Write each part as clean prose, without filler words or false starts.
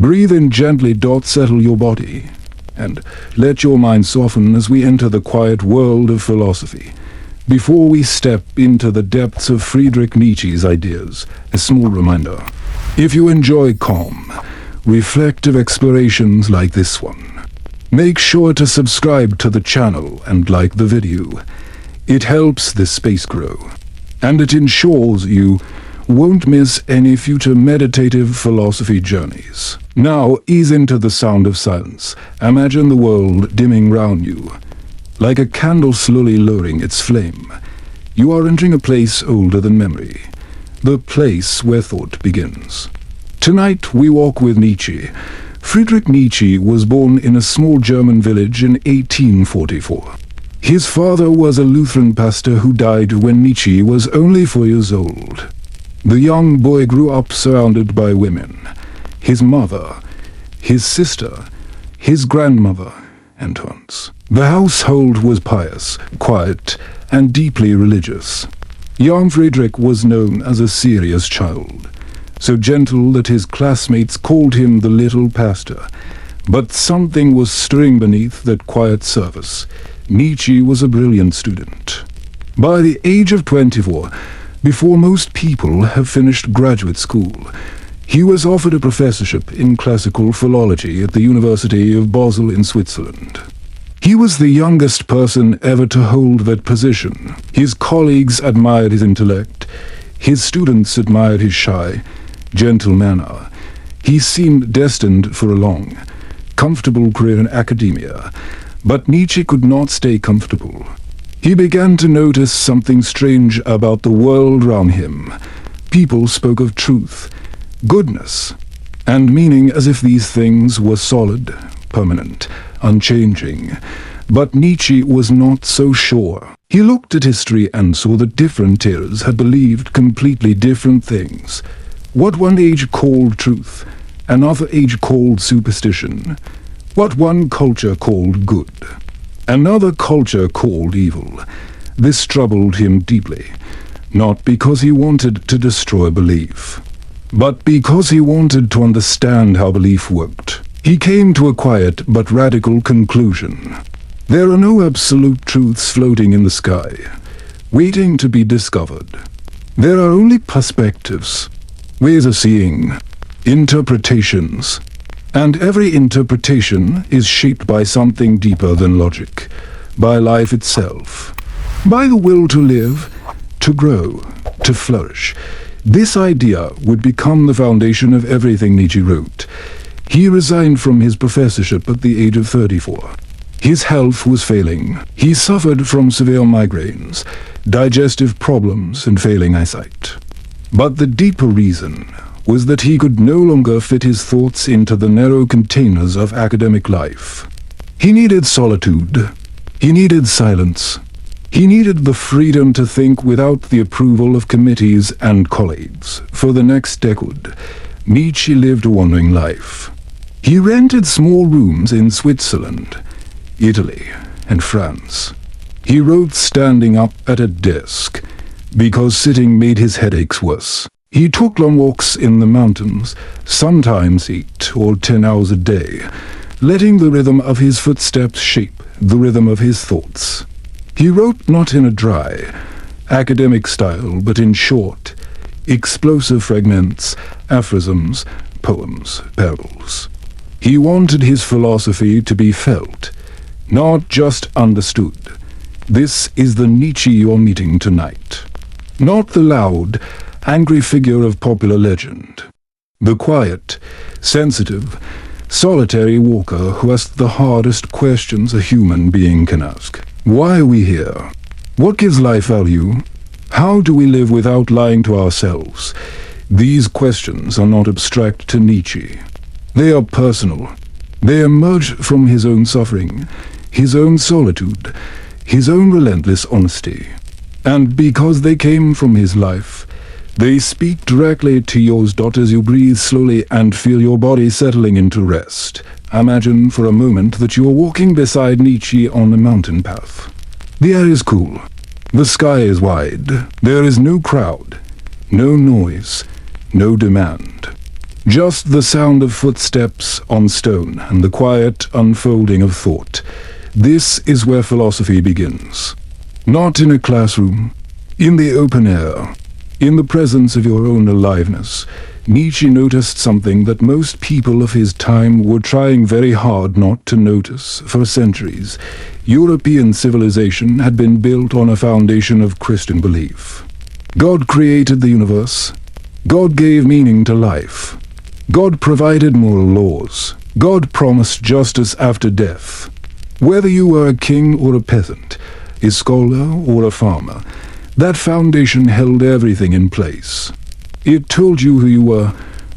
Breathe in gently. Settle your body, and let your mind soften as we enter the quiet world of philosophy. Before we step into the depths of Friedrich Nietzsche's ideas, a small reminder. If you enjoy calm, reflective explorations like this one, make sure to subscribe to the channel and like the video. It helps this space grow, and it ensures you won't miss any future meditative philosophy journeys. Now ease into the sound of silence. Imagine the world dimming round you, like a candle slowly lowering its flame. You are entering a place older than memory, the place where thought begins. Tonight we walk with Nietzsche. Friedrich Nietzsche was born in a small German village in 1844. His father was a Lutheran pastor who died when Nietzsche was only 4 years old. The young boy grew up surrounded by women. His mother, his sister, his grandmother, and aunts. The household was pious, quiet, and deeply religious. Young Friedrich was known as a serious child, so gentle that his classmates called him the little pastor. But something was stirring beneath that quiet surface. Nietzsche was a brilliant student. By the age of 24, before most people have finished graduate school, he was offered a professorship in classical philology at the University of Basel in Switzerland. He was the youngest person ever to hold that position. His colleagues admired his intellect. His students admired his shy, gentle manner. He seemed destined for a long, comfortable career in academia. But Nietzsche could not stay comfortable. He began to notice something strange about the world around him. People spoke of truth, goodness, and meaning as if these things were solid, permanent, unchanging. But Nietzsche was not so sure. He looked at history and saw that different eras had believed completely different things. What one age called truth, another age called superstition. What one culture called good, another culture called evil. This troubled him deeply, not because he wanted to destroy belief, but because he wanted to understand how belief worked. He came to a quiet but radical conclusion. There are no absolute truths floating in the sky, waiting to be discovered. There are only perspectives, ways of seeing, interpretations. And every interpretation is shaped by something deeper than logic, by life itself, by the will to live, to grow, to flourish. This idea would become the foundation of everything Nietzsche wrote. He resigned from his professorship at the age of 34. His health was failing. He suffered from severe migraines, digestive problems, and failing eyesight. But the deeper reason was that he could no longer fit his thoughts into the narrow containers of academic life. He needed solitude. He needed silence. He needed the freedom to think without the approval of committees and colleagues. For the next decade, Nietzsche lived a wandering life. He rented small rooms in Switzerland, Italy, and France. He wrote standing up at a desk, because sitting made his headaches worse. He took long walks in the mountains, sometimes 8 or 10 hours a day, letting the rhythm of his footsteps shape the rhythm of his thoughts. He wrote not in a dry, academic style, but in short, explosive fragments, aphorisms, poems, parables. He wanted his philosophy to be felt, not just understood. This is the Nietzsche you're meeting tonight. Not the loud, angry figure of popular legend. The quiet, sensitive, solitary walker who asked the hardest questions a human being can ask. Why are we here? What gives life value? How do we live without lying to ourselves? These questions are not abstract to Nietzsche. They are personal. They emerge from his own suffering, his own solitude, his own relentless honesty. And because they came from his life, they speak directly to yours. As you breathe slowly and feel your body settling into rest. Imagine for a moment that you are walking beside Nietzsche on a mountain path. The air is cool. The sky is wide. There is no crowd, no noise, no demand. Just the sound of footsteps on stone and the quiet unfolding of thought. This is where philosophy begins. Not in a classroom, in the open air, in the presence of your own aliveness. Nietzsche noticed something that most people of his time were trying very hard not to notice for centuries. European civilization had been built on a foundation of Christian belief. God created the universe. God gave meaning to life. God provided moral laws. God promised justice after death. Whether you were a king or a peasant, a scholar or a farmer, that foundation held everything in place. It told you who you were,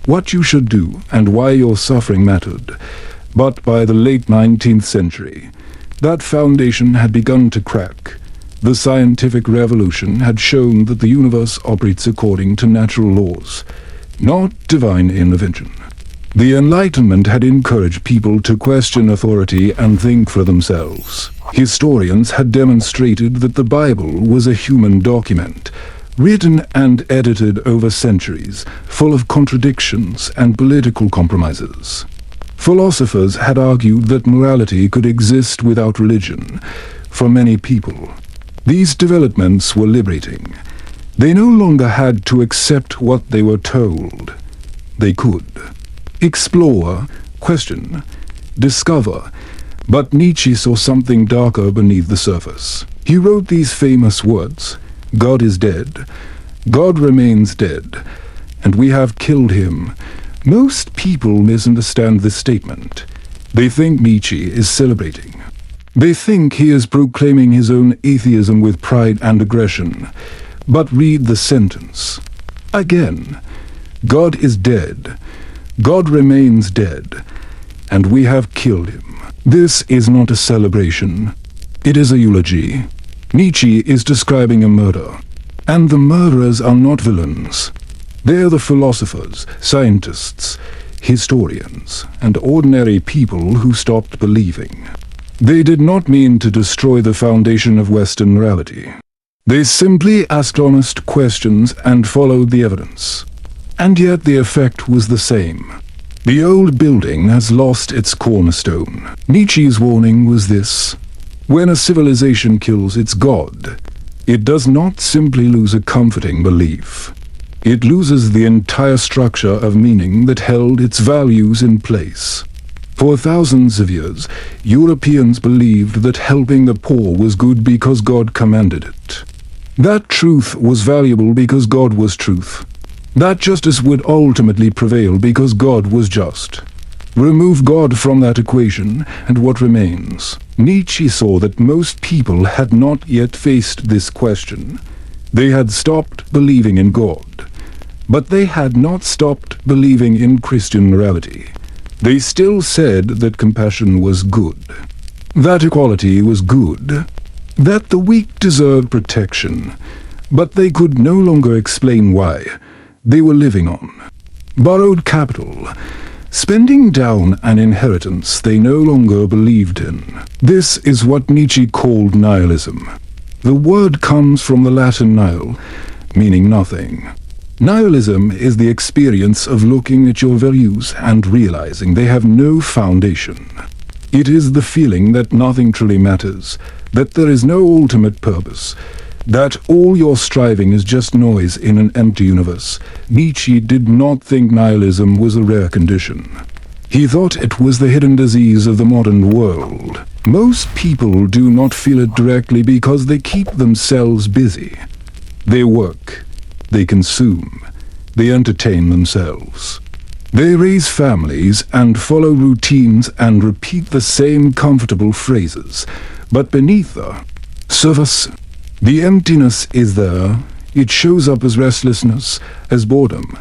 what you should do, and why your suffering mattered. But by the late 19th century, that foundation had begun to crack. The scientific revolution had shown that the universe operates according to natural laws, not divine intervention. The Enlightenment had encouraged people to question authority and think for themselves. Historians had demonstrated that the Bible was a human document, written and edited over centuries, full of contradictions and political compromises. Philosophers had argued that morality could exist without religion. For many people, these developments were liberating. They no longer had to accept what they were told. They could explore, question, discover. But Nietzsche saw something darker beneath the surface. He wrote these famous words: God is dead, God remains dead, and we have killed him. Most people misunderstand this statement. They think Nietzsche is celebrating. They think he is proclaiming his own atheism with pride and aggression. But read the sentence again. God is dead, God remains dead, and we have killed him. This is not a celebration. It is a eulogy. Nietzsche is describing a murder. And the murderers are not villains. They are the philosophers, scientists, historians, and ordinary people who stopped believing. They did not mean to destroy the foundation of Western morality. They simply asked honest questions and followed the evidence. And yet the effect was the same. The old building has lost its cornerstone. Nietzsche's warning was this: when a civilization kills its God, it does not simply lose a comforting belief. It loses the entire structure of meaning that held its values in place. For thousands of years, Europeans believed that helping the poor was good because God commanded it. That truth was valuable because God was truth. That justice would ultimately prevail because God was just. Remove God from that equation, and what remains? Nietzsche saw that most people had not yet faced this question. They had stopped believing in God, but they had not stopped believing in Christian morality. They still said that compassion was good, that equality was good, that the weak deserved protection, but they could no longer explain why. They were living on borrowed capital, spending down an inheritance they no longer believed in. This is what Nietzsche called nihilism. The word comes from the Latin nihil, meaning nothing. Nihilism is the experience of looking at your values and realizing they have no foundation. It is the feeling that nothing truly matters, that there is no ultimate purpose, that all your striving is just noise in an empty universe. Nietzsche did not think nihilism was a rare condition. He thought it was the hidden disease of the modern world. Most people do not feel it directly because they keep themselves busy. They work, they consume, they entertain themselves. They raise families and follow routines and repeat the same comfortable phrases. But beneath the surface, the emptiness is there. It shows up as restlessness, as boredom,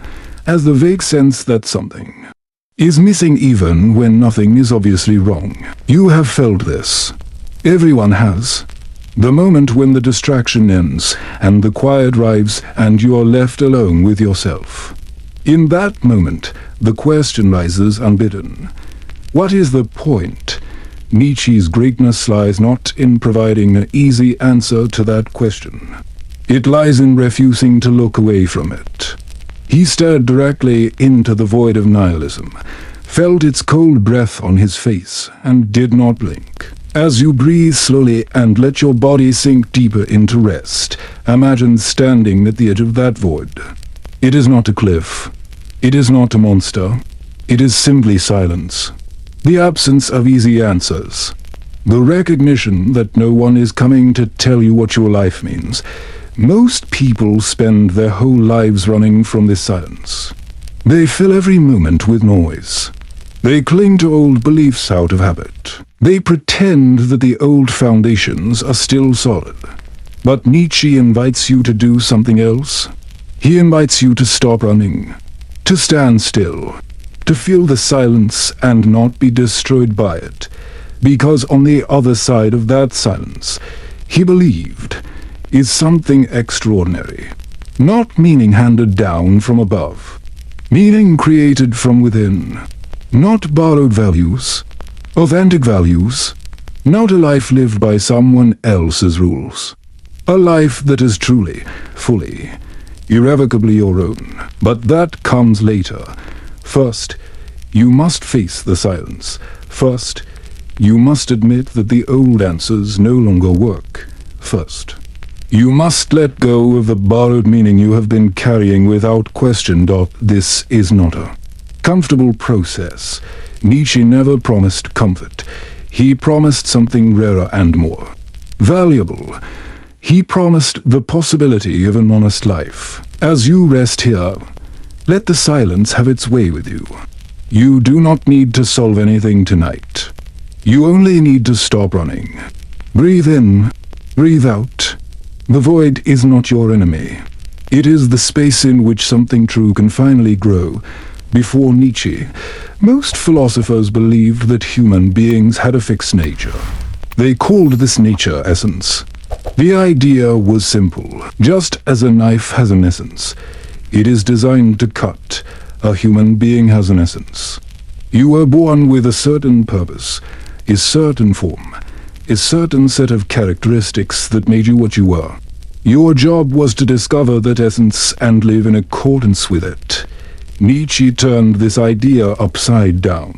as the vague sense that something is missing even when nothing is obviously wrong. You have felt this. Everyone has. The moment when the distraction ends and the quiet arrives and you are left alone with yourself. In that moment, the question rises unbidden. What is the point? Nietzsche's greatness lies not in providing an easy answer to that question. It lies in refusing to look away from it. He stared directly into the void of nihilism, felt its cold breath on his face, and did not blink. As you breathe slowly and let your body sink deeper into rest, imagine standing at the edge of that void. It is not a cliff. It is not a monster. It is simply silence. The absence of easy answers. The recognition that no one is coming to tell you what your life means. Most people spend their whole lives running from this silence. They fill every moment with noise. They cling to old beliefs out of habit. They pretend that the old foundations are still solid. But Nietzsche invites you to do something else. He invites you to stop running, to stand still, to feel the silence and not be destroyed by it. Because on the other side of that silence, he believed, is something extraordinary. Not meaning handed down from above. Meaning created from within. Not borrowed values. Authentic values. Not a life lived by someone else's rules. A life that is truly, fully, irrevocably your own. But that comes later. First, you must face the silence. First, you must admit that the old answers no longer work. First, you must let go of the borrowed meaning you have been carrying without question. This is not a comfortable process. Nietzsche never promised comfort. He promised something rarer and more valuable. He promised the possibility of an honest life. As you rest here, let the silence have its way with you. You do not need to solve anything tonight. You only need to stop running. Breathe in, breathe out. The void is not your enemy. It is the space in which something true can finally grow. Before Nietzsche, most philosophers believed that human beings had a fixed nature. They called this nature essence. The idea was simple. Just as a knife has an essence, it is designed to cut. A human being has an essence. You were born with a certain purpose, a certain form, a certain set of characteristics that made you what you were. Your job was to discover that essence and live in accordance with it. Nietzsche turned this idea upside down.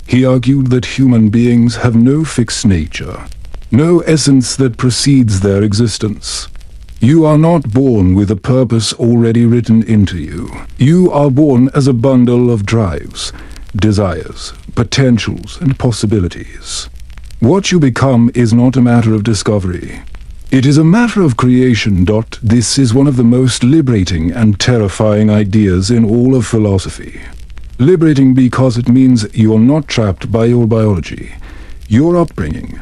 He argued that human beings have no fixed nature, no essence that precedes their existence. You are not born with a purpose already written into you. You are born as a bundle of drives, desires, potentials, and possibilities. What you become is not a matter of discovery. It is a matter of creation. This is one of the most liberating and terrifying ideas in all of philosophy. Liberating because it means you're not trapped by your biology, your upbringing,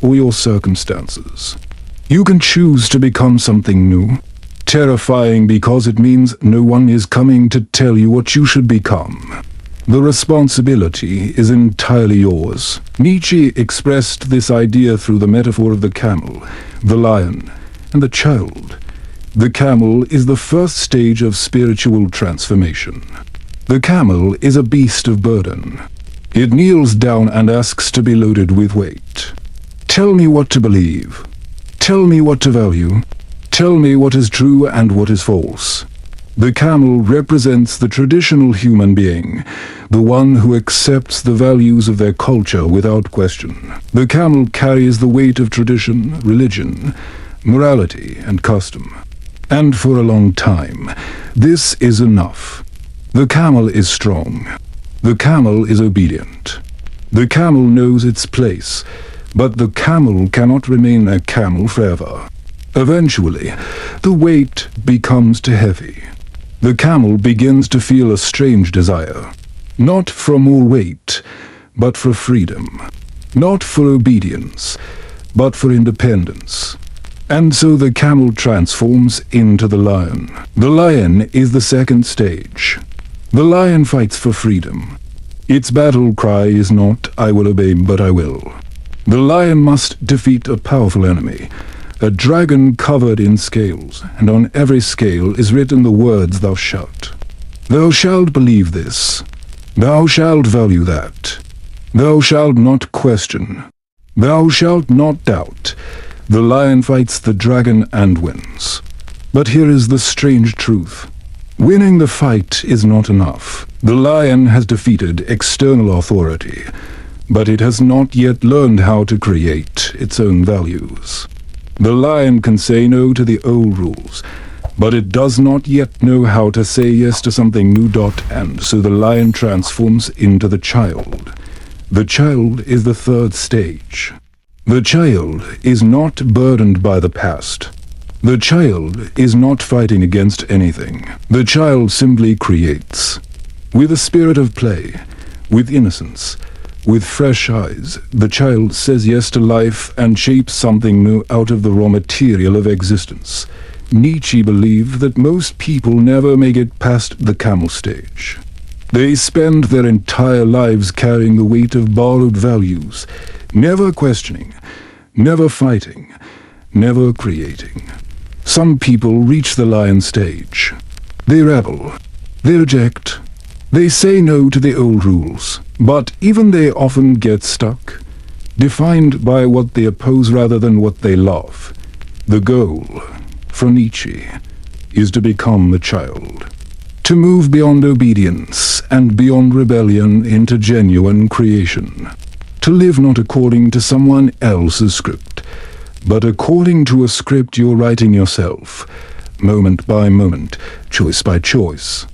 or your circumstances. You can choose to become something new. Terrifying because it means no one is coming to tell you what you should become. The responsibility is entirely yours. Nietzsche expressed this idea through the metaphor of the camel, the lion, and the child. The camel is the first stage of spiritual transformation. The camel is a beast of burden. It kneels down and asks to be loaded with weight. Tell me what to believe. Tell me what to value. Tell me what is true and what is false. The camel represents the traditional human being, the one who accepts the values of their culture without question. The camel carries the weight of tradition, religion, morality, and custom. And for a long time, this is enough. The camel is strong. The camel is obedient. The camel knows its place, but the camel cannot remain a camel forever. Eventually, the weight becomes too heavy. The camel begins to feel a strange desire, not for more weight, but for freedom, not for obedience, but for independence. And so the camel transforms into the lion. The lion is the second stage. The lion fights for freedom. Its battle cry is not, "I will obey, but I will." The lion must defeat a powerful enemy, a dragon covered in scales, and on every scale is written the words, "Thou shalt." Thou shalt believe this. Thou shalt value that. Thou shalt not question. Thou shalt not doubt. The lion fights the dragon and wins. But here is the strange truth. Winning the fight is not enough. The lion has defeated external authority, but it has not yet learned how to create its own values. The lion can say no to the old rules, but it does not yet know how to say yes to something new. And so the lion transforms into the child. The child is the third stage. The child is not burdened by the past. The child is not fighting against anything. The child simply creates. With a spirit of play, with innocence, with fresh eyes, the child says yes to life and shapes something new out of the raw material of existence. Nietzsche believed that most people never make it past the camel stage. They spend their entire lives carrying the weight of borrowed values, never questioning, never fighting, never creating. Some people reach the lion stage. They rebel, they reject, they say no to the old rules, but even they often get stuck, defined by what they oppose rather than what they love. The goal, for Nietzsche, is to become the child, to move beyond obedience and beyond rebellion into genuine creation, to live not according to someone else's script, but according to a script you're writing yourself, moment by moment, choice by choice.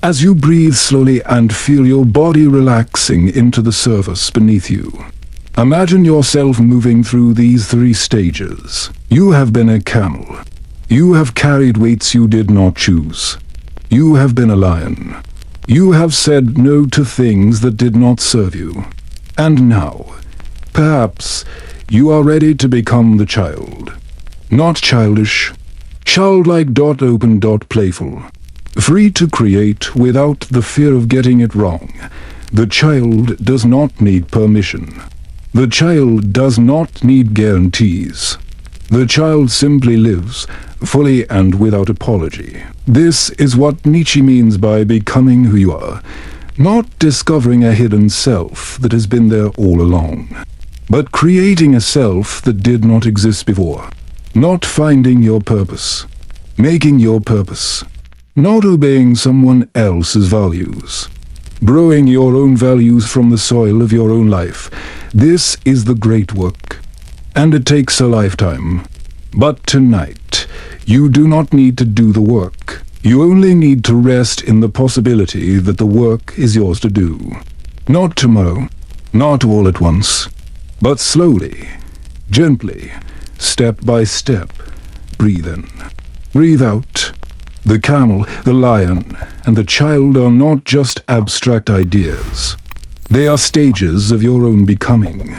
As you breathe slowly and feel your body relaxing into the surface beneath you, imagine yourself moving through these 3 stages. You have been a camel. You have carried weights you did not choose. You have been a lion. You have said no to things that did not serve you. And now, perhaps, you are ready to become the child. Not childish, childlike, open, playful. Free to create without the fear of getting it wrong. The child does not need permission. The child does not need guarantees. The child simply lives, fully and without apology. This is what Nietzsche means by becoming who you are, not discovering a hidden self that has been there all along, but creating a self that did not exist before, not finding your purpose, making your purpose, not obeying someone else's values, growing your own values from the soil of your own life. This is the great work, and it takes a lifetime. But tonight, you do not need to do the work. You only need to rest in the possibility that the work is yours to do. Not tomorrow, not all at once, but slowly, gently, step by step. Breathe in, breathe out. The camel, the lion, and the child are not just abstract ideas. They are stages of your own becoming,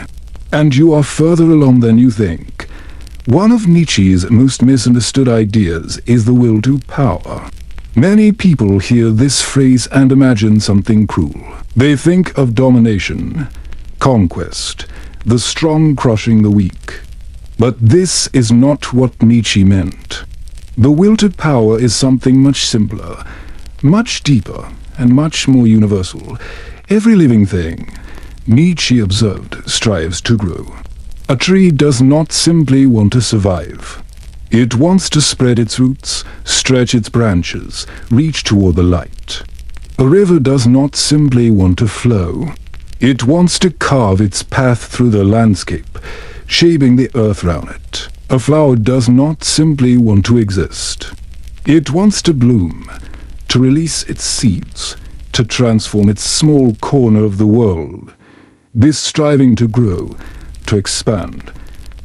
and you are further along than you think. One of Nietzsche's most misunderstood ideas is the will to power. Many people hear this phrase and imagine something cruel. They think of domination, conquest, the strong crushing the weak. But this is not what Nietzsche meant. The will to power is something much simpler, much deeper, and much more universal. Every living thing, Nietzsche observed, strives to grow. A tree does not simply want to survive. It wants to spread its roots, stretch its branches, reach toward the light. A river does not simply want to flow. It wants to carve its path through the landscape, shaping the earth round it. A flower does not simply want to exist. It wants to bloom, to release its seeds, to transform its small corner of the world. This striving to grow, to expand,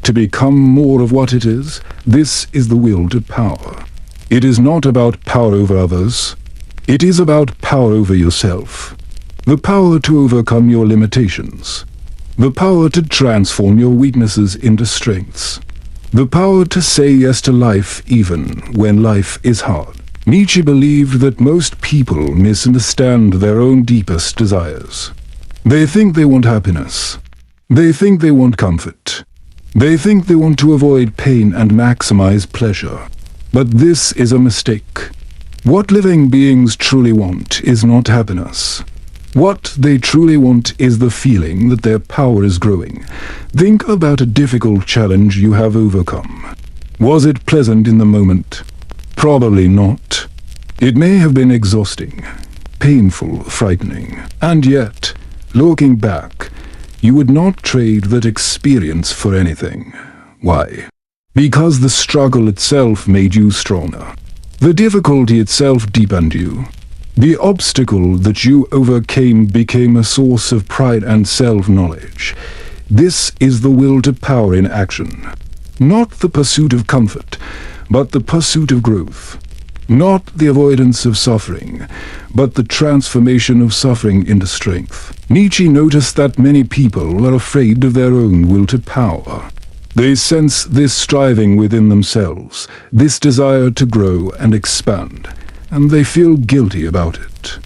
to become more of what it is, this is the will to power. It is not about power over others. It is about power over yourself. The power to overcome your limitations. The power to transform your weaknesses into strengths. The power to say yes to life even when life is hard. Nietzsche believed that most people misunderstand their own deepest desires. They think they want happiness. They think they want comfort. They think they want to avoid pain and maximize pleasure. But this is a mistake. What living beings truly want is not happiness. What they truly want is the feeling that their power is growing. Think about a difficult challenge you have overcome. Was it pleasant in the moment? Probably not. It may have been exhausting, painful, frightening, and yet, looking back, you would not trade that experience for anything. Why? Because the struggle itself made you stronger. The difficulty itself deepened you. The obstacle that you overcame became a source of pride and self-knowledge. This is the will to power in action. Not the pursuit of comfort, but the pursuit of growth. Not the avoidance of suffering, but the transformation of suffering into strength. Nietzsche noticed that many people are afraid of their own will to power. They sense this striving within themselves, this desire to grow and expand, and they feel guilty about it.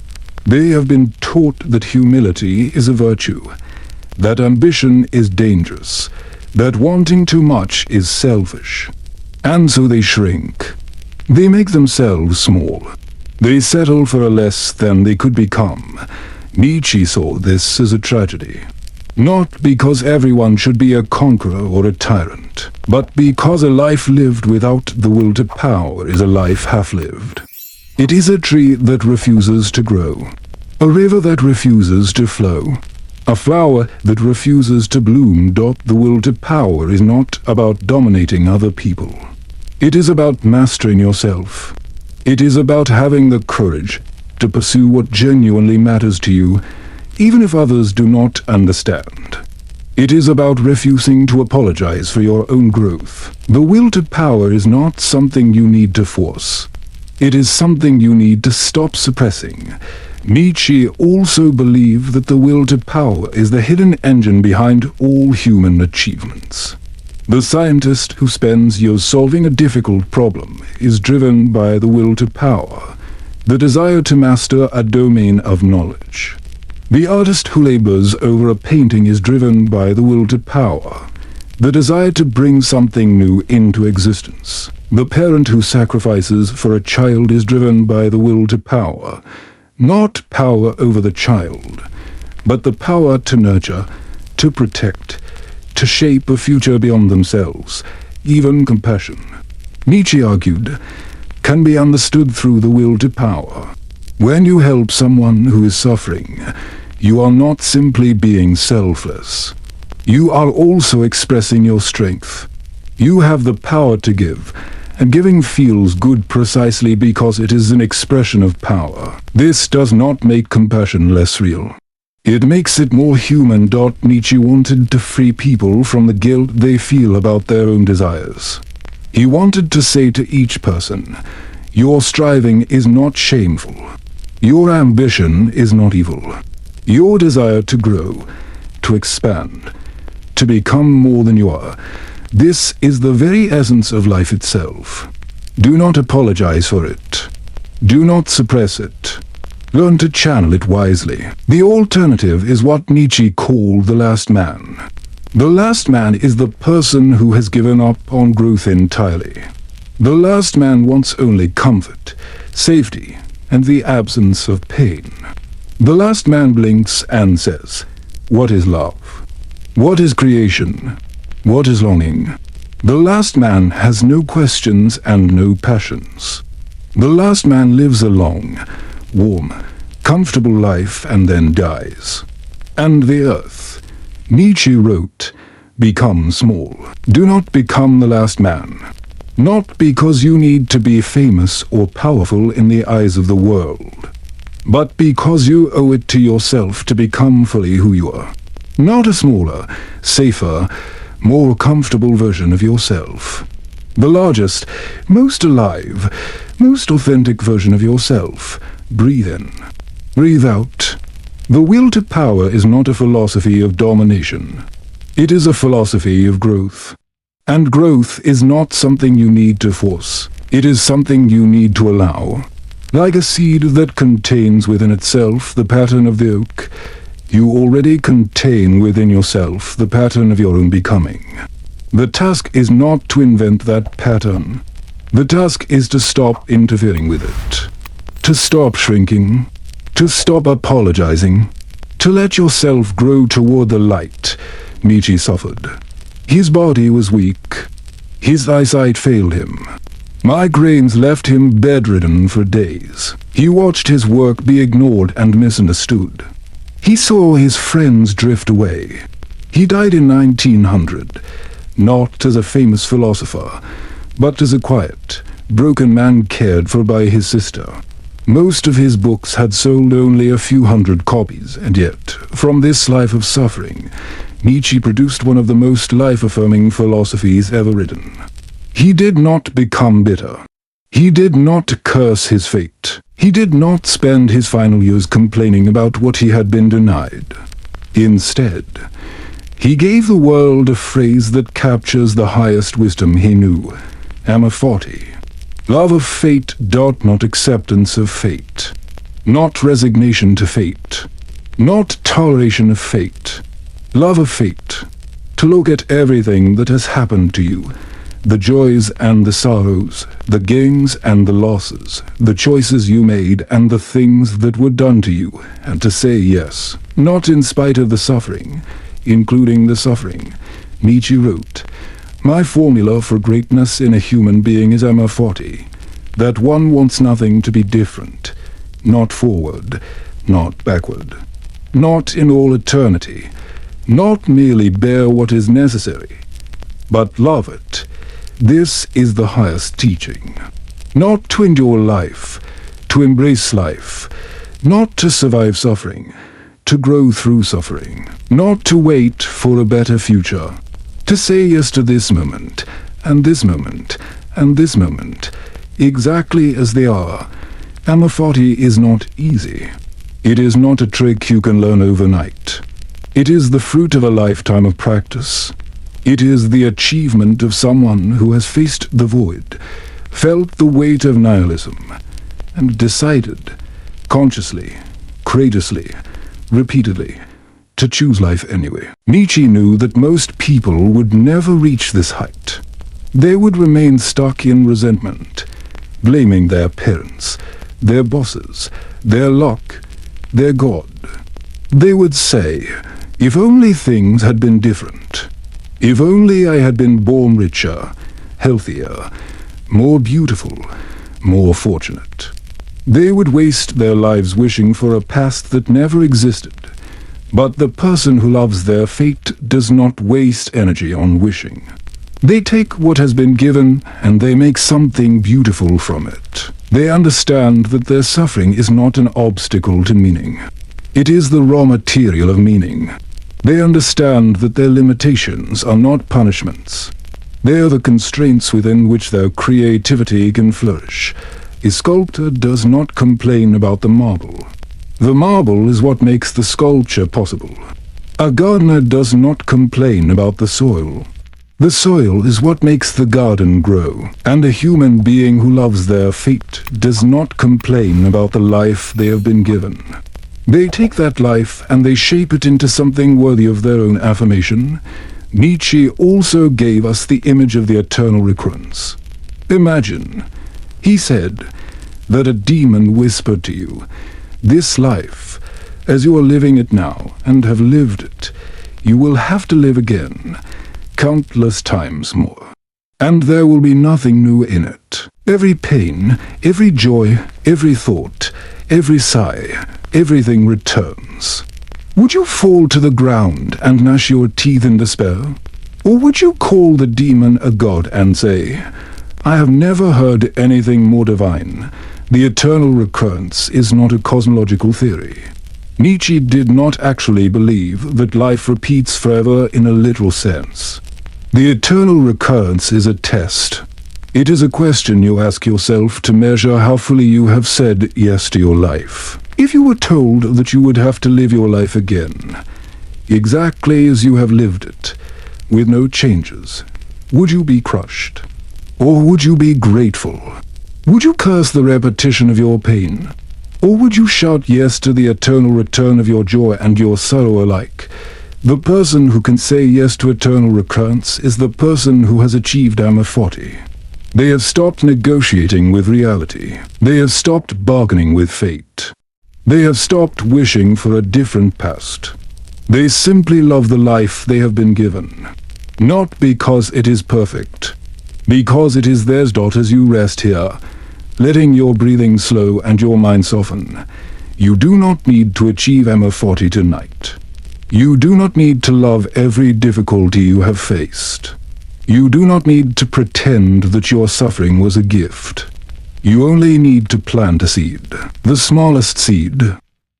They have been taught that humility is a virtue, that ambition is dangerous, that wanting too much is selfish. And so they shrink. They make themselves small. They settle for a less than they could become. Nietzsche saw this as a tragedy. Not because everyone should be a conqueror or a tyrant, but because a life lived without the will to power is a life half-lived. It is a tree that refuses to grow, a river that refuses to flow, a flower that refuses to bloom. The will to power is not about dominating other people. It is about mastering yourself. It is about having the courage to pursue what genuinely matters to you, even if others do not understand. It is about refusing to apologize for your own growth. The will to power is not something you need to force. It is something you need to stop suppressing. Nietzsche also believed that the will to power is the hidden engine behind all human achievements. The scientist who spends years solving a difficult problem is driven by the will to power, the desire to master a domain of knowledge. The artist who labors over a painting is driven by the will to power, the desire to bring something new into existence. The parent who sacrifices for a child is driven by the will to power, not power over the child, but the power to nurture, to protect, to shape a future beyond themselves. Even compassion, Nietzsche argued, can be understood through the will to power. When you help someone who is suffering, you are not simply being selfless. You are also expressing your strength. You have the power to give, and giving feels good precisely because it is an expression of power. This does not make compassion less real. It makes it more human. Nietzsche wanted to free people from the guilt they feel about their own desires. He wanted to say to each person, your striving is not shameful. Your ambition is not evil. Your desire to grow, to expand, to become more than you are, this is the very essence of life itself. Do not apologize for it. Do not suppress it. Learn to channel it wisely. The alternative is what Nietzsche called the last man. The last man is the person who has given up on growth entirely. The last man wants only comfort, safety, and the absence of pain. The last man blinks and says, what is love? What is creation? What is longing? The last man has no questions and no passions. The last man lives a long, warm, comfortable life and then dies. And the earth, Nietzsche wrote, becomes small. Do not become the last man. Not because you need to be famous or powerful in the eyes of the world, but because you owe it to yourself to become fully who you are. Not a smaller, safer, more comfortable version of yourself. The largest, most alive, most authentic version of yourself. Breathe in. Breathe out. The will to power is not a philosophy of domination. It is a philosophy of growth. And growth is not something you need to force. It is something you need to allow. Like a seed that contains within itself the pattern of the oak, you already contain within yourself the pattern of your own becoming. The task is not to invent that pattern. The task is to stop interfering with it. To stop shrinking. To stop apologizing. To let yourself grow toward the light. Nietzsche suffered. His body was weak. His eyesight failed him. Migraines left him bedridden for days. He watched his work be ignored and misunderstood. He saw his friends drift away. He died in 1900, not as a famous philosopher, but as a quiet, broken man cared for by his sister. Most of his books had sold only a few hundred copies, and yet, from this life of suffering, Nietzsche produced one of the most life-affirming philosophies ever written. He did not become bitter. He did not curse his fate. He did not spend his final years complaining about what he had been denied. Instead, he gave the world a phrase that captures the highest wisdom he knew: amorphote. Love of fate, not acceptance of fate. Not resignation to fate. Not toleration of fate. Love of fate. To look at everything that has happened to you, the joys and the sorrows, the gains and the losses, the choices you made and the things that were done to you, and to say yes, not in spite of the suffering, including the suffering. Nietzsche wrote, "My formula for greatness in a human being is amorphote, that one wants nothing to be different, not forward, not backward, not in all eternity, not merely bear what is necessary, but love it. This is the highest teaching. Not to endure life, to embrace life, not to survive suffering, to grow through suffering, not to wait for a better future, to say yes to this moment, and this moment, and this moment, exactly as they are. Amorphote is not easy. It is not a trick you can learn overnight. It is the fruit of a lifetime of practice. It is the achievement of someone who has faced the void, felt the weight of nihilism, and decided, consciously, courageously, repeatedly, to choose life anyway. Nietzsche knew that most people would never reach this height. They would remain stuck in resentment, blaming their parents, their bosses, their luck, their God. They would say, if only things had been different. If only I had been born richer, healthier, more beautiful, more fortunate. They would waste their lives wishing for a past that never existed. But the person who loves their fate does not waste energy on wishing. They take what has been given and they make something beautiful from it. They understand that their suffering is not an obstacle to meaning. It is the raw material of meaning. They understand that their limitations are not punishments. They are the constraints within which their creativity can flourish. A sculptor does not complain about the marble. The marble is what makes the sculpture possible. A gardener does not complain about the soil. The soil is what makes the garden grow. And a human being who loves their fate does not complain about the life they have been given. They take that life and they shape it into something worthy of their own affirmation. Nietzsche also gave us the image of the eternal recurrence. Imagine, he said, that a demon whispered to you, this life, as you are living it now and have lived it, you will have to live again, countless times more. And there will be nothing new in it. Every pain, every joy, every thought, every sigh, everything returns. Would you fall to the ground and gnash your teeth in despair? Or would you call the demon a god and say, I have never heard anything more divine. The eternal recurrence is not a cosmological theory. Nietzsche did not actually believe that life repeats forever in a literal sense. The eternal recurrence is a test. It is a question you ask yourself to measure how fully you have said yes to your life. If you were told that you would have to live your life again, exactly as you have lived it, with no changes, would you be crushed? Or would you be grateful? Would you curse the repetition of your pain? Or would you shout yes to the eternal return of your joy and your sorrow alike? The person who can say yes to eternal recurrence is the person who has achieved amorphote. They have stopped negotiating with reality. They have stopped bargaining with fate. They have stopped wishing for a different past. They simply love the life they have been given. Not because it is perfect, Because it is theirs. As you rest here, letting your breathing slow and your mind soften, you do not need to achieve Emma 40 tonight. You do not need to love every difficulty you have faced. You do not need to pretend that your suffering was a gift. You only need to plant a seed, the smallest seed,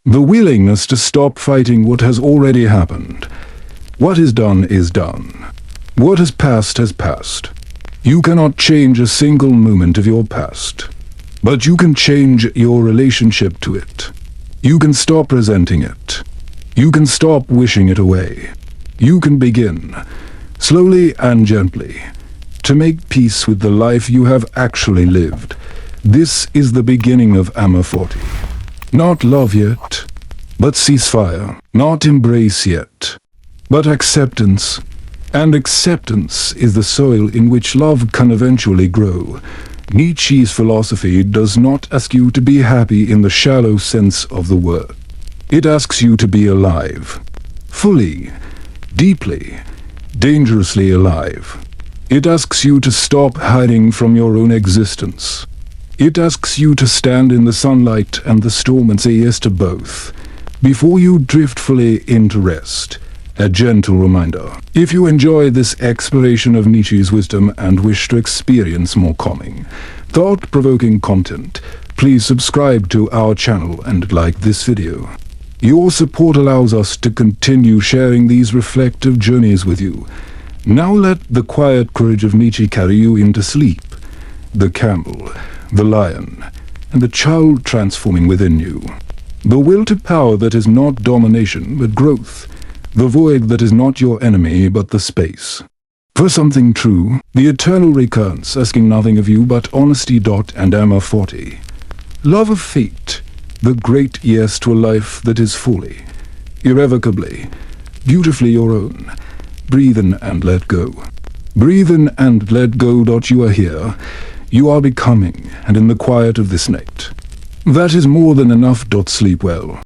the willingness to stop fighting what has already happened. What is done is done. What has passed has passed. You cannot change a single moment of your past, but you can change your relationship to it. You can stop resenting it. You can stop wishing it away. You can begin, slowly and gently, to make peace with the life you have actually lived. This is the beginning of Emma 40. Not love yet, but ceasefire. Not embrace yet, but acceptance. And acceptance is the soil in which love can eventually grow. Nietzsche's philosophy does not ask you to be happy in the shallow sense of the word. It asks you to be alive. Fully, deeply, dangerously alive. It asks you to stop hiding from your own existence. It asks you to stand in the sunlight and the storm and say yes to both, before you drift fully into rest. A gentle reminder. If you enjoy this exploration of Nietzsche's wisdom and wish to experience more calming, thought-provoking content, please subscribe to our channel and like this video. Your support allows us to continue sharing these reflective journeys with you. Now let the quiet courage of Nietzsche carry you into sleep. The camel, the lion, and the child transforming within you. The will to power that is not domination but growth. The void that is not your enemy but the space. For something true, the eternal recurrence asking nothing of you but honesty. And Emma 40. Love of fate, the great yes to a life that is fully, irrevocably, beautifully your own. Breathe in and let go. Breathe in and let go. You are here. You are becoming, and in the quiet of this night. That is more than enough. Sleep well.